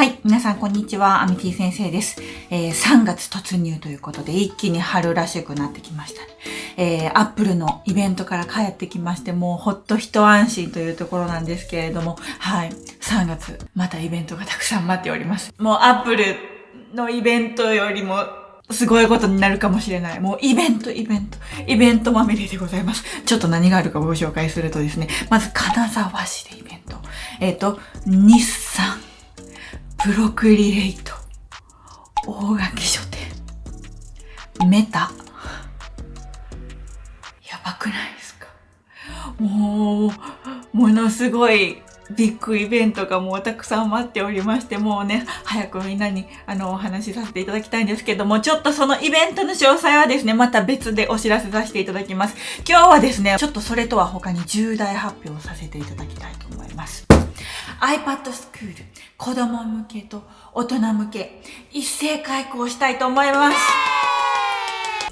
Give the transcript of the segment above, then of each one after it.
はい。皆さん、こんにちは。アミティ先生です。3月突入ということで、一気に春らしくなってきましたね。アップルのイベントから帰ってきまして、もうほっと一安心というところなんですけれども、はい。3月、またイベントがたくさん待っております。もうアップルのイベントよりも、すごいことになるかもしれない。もうイベントまみれでございます。ちょっと何があるかご紹介するとですね、まず金沢市でイベント。日産、プロクリエイト、大垣書店、メタ。やばくないですか？もう、ものすごいビッグイベントがもうたくさん待っておりまして、もうね、早くみんなにお話しさせていただきたいんですけども、ちょっとそのイベントの詳細はですね、また別でお知らせさせていただきます。今日はですね、ちょっとそれとは他に重大発表をさせていただきたいと思います。iPad スクール、子供向けと大人向け、一斉開講したいと思います。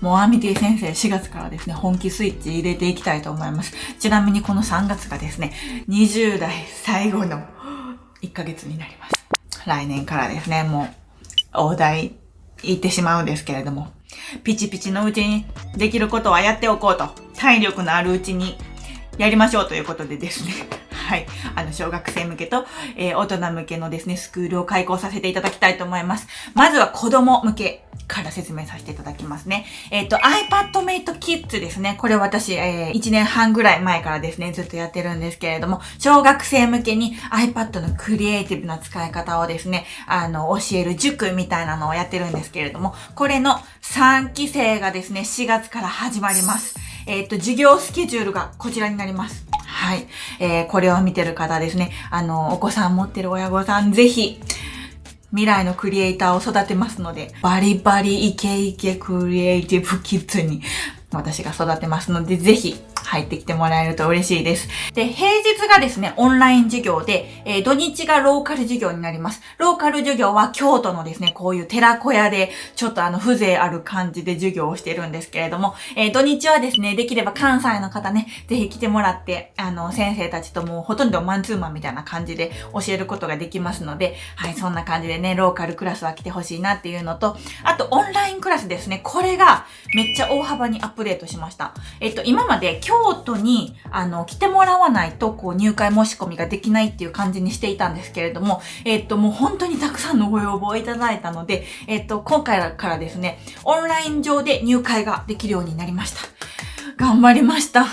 もうアミティ先生4月からですね、本気スイッチ入れていきたいと思います。ちなみにこの3月がですね、20代最後の1ヶ月になります。来年からですね、もう大台行ってしまうんですけれども、ピチピチのうちにできることはやっておこうと、体力のあるうちにやりましょうということでですね、はい。小学生向けと、大人向けのですね、スクールを開講させていただきたいと思います。まずは子供向けから説明させていただきますね。iPad Mate Kids ですね。これ私、1年半ぐらい前からですね、ずっとやってるんですけれども、小学生向けに iPad のクリエイティブな使い方をですね、教える塾みたいなのをやってるんですけれども、これの3期生がですね、4月から始まります。授業スケジュールがこちらになります。はい。これを見てる方ですね。お子さん持ってる親御さん、ぜひ、未来のクリエイターを育てますので、バリバリイケイケクリエイティブキッズに私が育てますので、ぜひ入ってきてもらえると嬉しいです。で、平日がですね、オンライン授業で、土日がローカル授業になります。ローカル授業は京都のですね、こういう寺子屋で、ちょっと風情ある感じで授業をしてるんですけれども、土日はですね、できれば関西の方ね、ぜひ来てもらって、先生たちともうほとんどマンツーマンみたいな感じで教えることができますので、はい、そんな感じでね、ローカルクラスは来てほしいなっていうのと、あとオンラインクラスですね、これがめっちゃ大幅にアップデートしました。今まで京都に、来てもらわないと、こう、入会申し込みができないっていう感じにしていたんですけれども、もう本当にたくさんのご要望をいただいたので、今回からですね、オンライン上で入会ができるようになりました。頑張りました。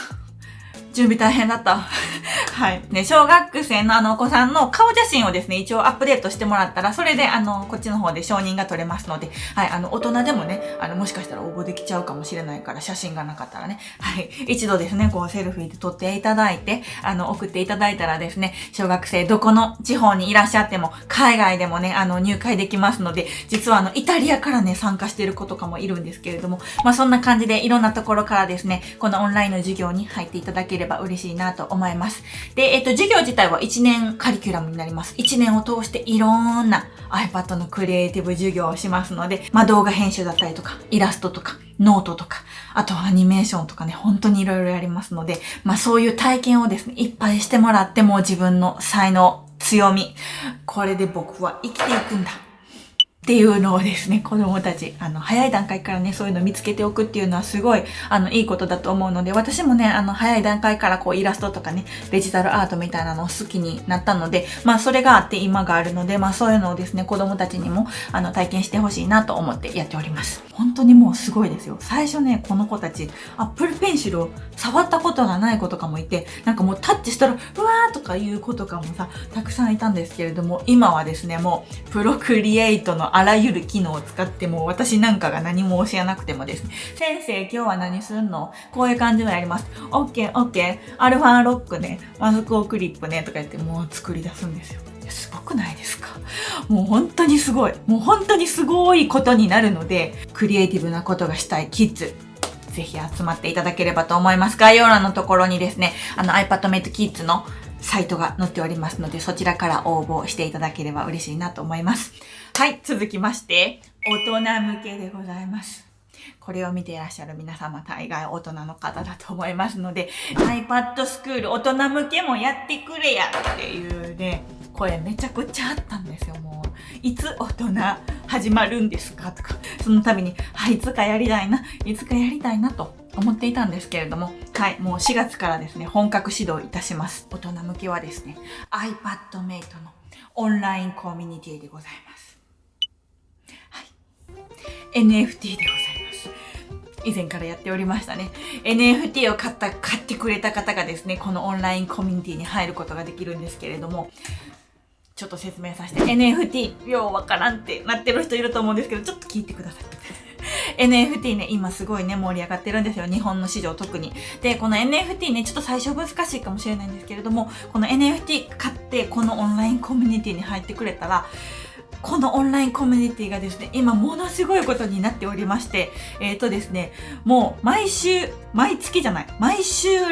準備大変だった。はい。ね、小学生のお子さんの顔写真をですね、一応アップデートしてもらったら、それでこっちの方で承認が取れますので、はい、大人でもね、もしかしたら応募できちゃうかもしれないから、写真がなかったらね、はい、一度ですね、こうセルフィーで撮っていただいて、送っていただいたらですね、小学生どこの地方にいらっしゃっても、海外でもね、入会できますので、実はイタリアからね、参加している子とかもいるんですけれども、まあそんな感じでいろんなところからですね、このオンラインの授業に入っていただければ嬉しいなと思います。で、授業自体は1年カリキュラムになります。1年を通していろんな iPad のクリエイティブ授業をしますので、まあ動画編集だったりとか、イラストとか、ノートとか、あとはアニメーションとかね、本当にいろいろやりますので、まあそういう体験をですね、いっぱいしてもらっても自分の才能、強み、これで僕は生きていくんだ。っていうのをですね、子供たち、早い段階からね、そういうのを見つけておくっていうのはすごい、いいことだと思うので、私もね、早い段階からこう、イラストとかね、デジタルアートみたいなのを好きになったので、まあ、それがあって今があるので、まあ、そういうのをですね、子供たちにも、体験してほしいなと思ってやっております。本当にもうすごいですよ。最初ね、この子たち、Apple Pencil を触ったことがない子とかもいて、なんかもうタッチしたら、うわーとかいう子とかもさ、たくさんいたんですけれども、今はですね、もう、プロクリエイトのあらゆる機能を使っても私なんかが何も教えなくてもですね、先生今日は何すんの？こういう感じのやります。OK、アルファロックね、マスクをクリップねとか言ってもう作り出すんですよ。すごくないですか？もう本当にすごい。もう本当にすごいことになるので、クリエイティブなことがしたいキッズ、ぜひ集まっていただければと思います。概要欄のところにですね、iPad Mate Kids のサイトが載っておりますので、そちらから応募していただければ嬉しいなと思います。はい、続きまして、大人向けでございます。これを見ていらっしゃる皆様大概大人の方だと思いますので、iPad スクール大人向けもやってくれやっていうね、これめちゃくちゃあったんですよ。もういつ大人始まるんですかとか、その度にいつかやりたいなと思っていたんですけれども、はい、もう4月からですね、本格始動いたします。大人向けはですね、iPadMate のオンラインコミュニティでございます。はい、NFT でございます。以前からやっておりましたね。NFT を買ってくれた方がですね、このオンラインコミュニティに入ることができるんですけれども、ちょっと説明させて。NFT、ようわからんってなってる人いると思うんですけど、ちょっと聞いてください。NFT ね、今すごいね、盛り上がってるんですよ。日本の市場特に。で、この NFT ね、ちょっと最初難しいかもしれないんですけれども、この NFT 買って、このオンラインコミュニティに入ってくれたら、このオンラインコミュニティがですね、今ものすごいことになっておりまして、ですね、もう毎週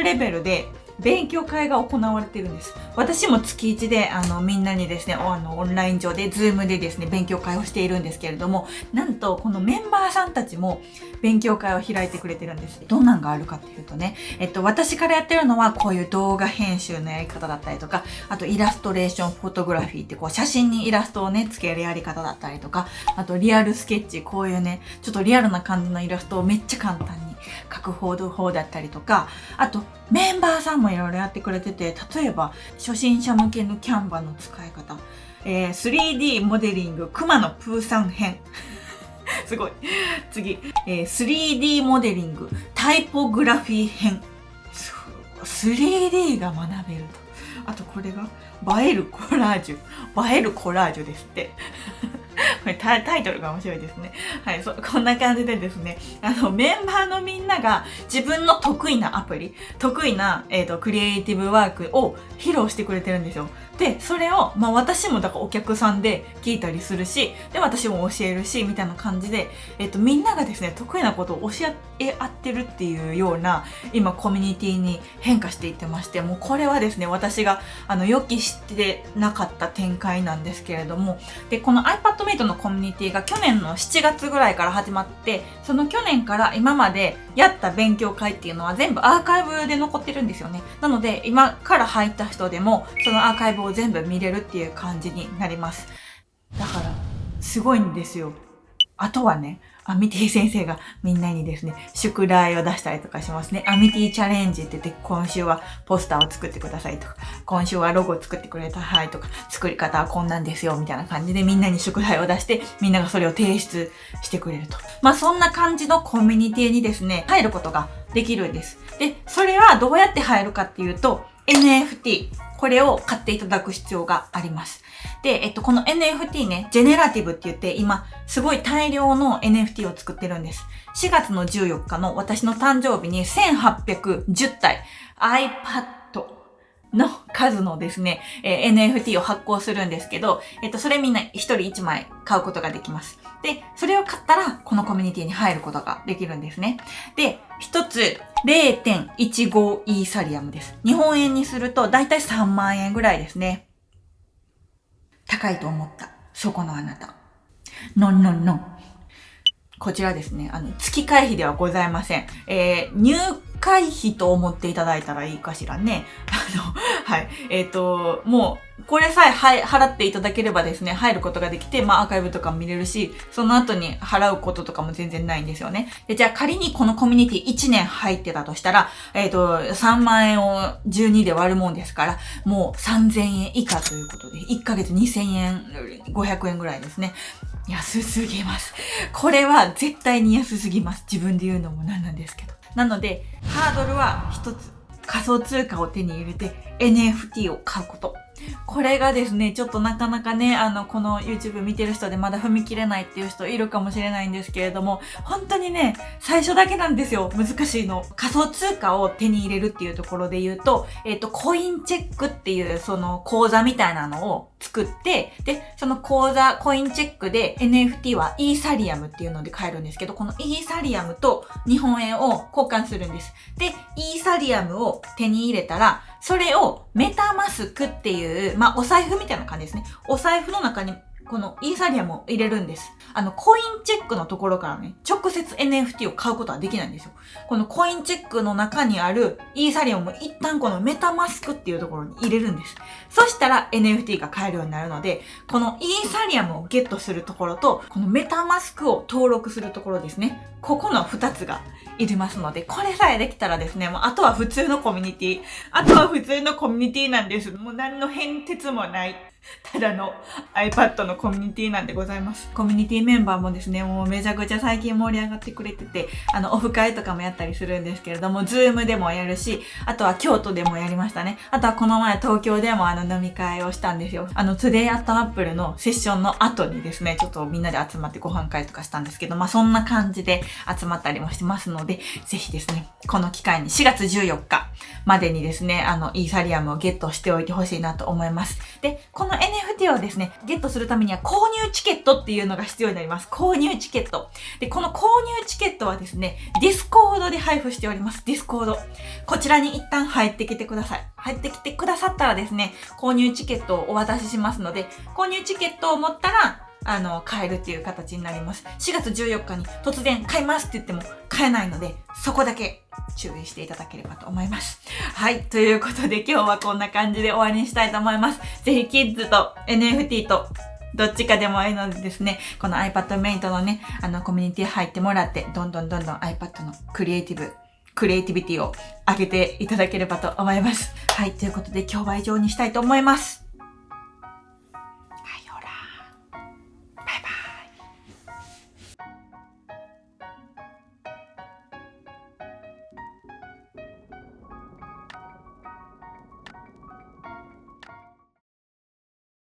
レベルで勉強会が行われているんです。私も月1で、みんなにですね、オンライン上で、ズームでですね、勉強会をしているんですけれども、なんと、このメンバーさんたちも勉強会を開いてくれてるんです。どんなんがあるかっていうとね、私からやってるのは、こういう動画編集のやり方だったりとか、あとイラストレーションフォトグラフィーって、こう、写真にイラストをね、つけるやり方だったりとか、あとリアルスケッチ、こういうね、ちょっとリアルな感じのイラストをめっちゃ簡単に書く方法だったりとか、あとメンバーさんもいろいろやってくれてて、例えば初心者向けのキャンバの使い方、3D モデリングくまのプーさん編すごい。次、3D モデリングタイポグラフィー編、3D が学べると。あとこれが映えるコラージュですってこれタイトルが面白いですね。はい、こんな感じでですね、メンバーのみんなが自分の得意なアプリ、得意な、クリエイティブワークを披露してくれてるんですよ。で、それを、私もだからお客さんで聞いたりするし、で、私も教えるし、みたいな感じで、みんながですね、得意なことを教え合ってるっていうような、今、コミュニティに変化していってまして、もうこれはですね、私が、予期してなかった展開なんですけれども、で、この iPadMate のコミュニティが去年の7月ぐらいから始まって、その去年から今までやった勉強会っていうのは全部アーカイブで残ってるんですよね。なので、今から入った人でも、そのアーカイブを全部見れるっていう感じになります。だから、すごいんですよ。あとはね、アミティ先生がみんなにですね、宿題を出したりとかしますね。アミティチャレンジって言って、今週はポスターを作ってくださいとか、今週はロゴを作ってくれたはいとか、作り方はこんなんですよみたいな感じでみんなに宿題を出して、みんながそれを提出してくれると。そんな感じのコミュニティにですね、入ることができるんです。で、それはどうやって入るかっていうと、NFT。これを買っていただく必要があります。で、この NFT ね、ジェネラティブって言って、今、すごい大量の NFT を作ってるんです。4月の14日の私の誕生日に1810体 iPad の数のですね、NFT を発行するんですけど、それみんな一人一枚買うことができます。で、それを買ったら、このコミュニティに入ることができるんですね。で、一つ 0.15 イーサリアムです。日本円にするとだいたい3万円ぐらいですね。高いと思った。そこのあなた。ノンノンノン。こちらですね、月会費ではございません。入会費と思っていただいたらいいかしらね。はい。もう、これさえ、払っていただければですね、入ることができて、アーカイブとかも見れるし、その後に払うこととかも全然ないんですよね。で、じゃあ仮にこのコミュニティ1年入ってたとしたら、3万円を12で割るもんですから、もう3000円以下ということで、1ヶ月2000円、500円ぐらいですね。安すぎます。これは絶対に安すぎます。自分で言うのもなんなんですけど。なので、ハードルは一つ。仮想通貨を手に入れて NFT を買うこと。これがですね、ちょっとなかなかね、この YouTube 見てる人でまだ踏み切れないっていう人いるかもしれないんですけれども、本当にね、最初だけなんですよ。難しいの。仮想通貨を手に入れるっていうところで言うと、コインチェックっていうその口座みたいなのを作って、で、そのコインチェックで NFT はイーサリアムっていうので買えるんですけど、このイーサリアムと日本円を交換するんです。で、イーサリアムを手に入れたら、それをメタマスクっていう、お財布みたいな感じですね。お財布の中にこのイーサリアムを入れるんです。コインチェックのところからね、直接 NFT を買うことはできないんですよ。このコインチェックの中にあるイーサリアムを一旦このメタマスクっていうところに入れるんです。そしたら NFT が買えるようになるので、このイーサリアムをゲットするところと、このメタマスクを登録するところですね。ここの2つがいりますので、これさえできたらですね、もうあとは普通のコミュニティ。あとは普通のコミュニティなんです。もう何の変哲もない。ただの iPad のコミュニティなんでございます。コミュニティメンバーもですね、もうめちゃくちゃ最近盛り上がってくれてて、オフ会とかもやったりするんですけれども、Zoom でもやるし、あとは京都でもやりましたね。あとはこの前東京でも飲み会をしたんですよ。Today at Apple のセッションの後にですね、ちょっとみんなで集まってご飯会とかしたんですけど、そんな感じで集まったりもしてますので、ぜひですね、この機会に4月14日までにですね、イーサリアムをゲットしておいてほしいなと思います。で、この NFT をですね、ゲットするためには購入チケットっていうのが必要になります。購入チケット。で、この購入チケットはですね、Discord で配布しております。Discord。こちらに一旦入ってきてください。入ってきてくださったらですね、購入チケットをお渡ししますので、購入チケットを持ったら、買えるっていう形になります。4月14日に突然買いますって言っても買えないので、そこだけ注意していただければと思います。はい。ということで今日はこんな感じで終わりにしたいと思います。ぜひキッズと NFT とどっちかでもいいのでですね、この iPad メイトのね、コミュニティ入ってもらって、どんどん iPad のクリエイティビティを上げていただければと思います。はい。ということで今日は以上にしたいと思います。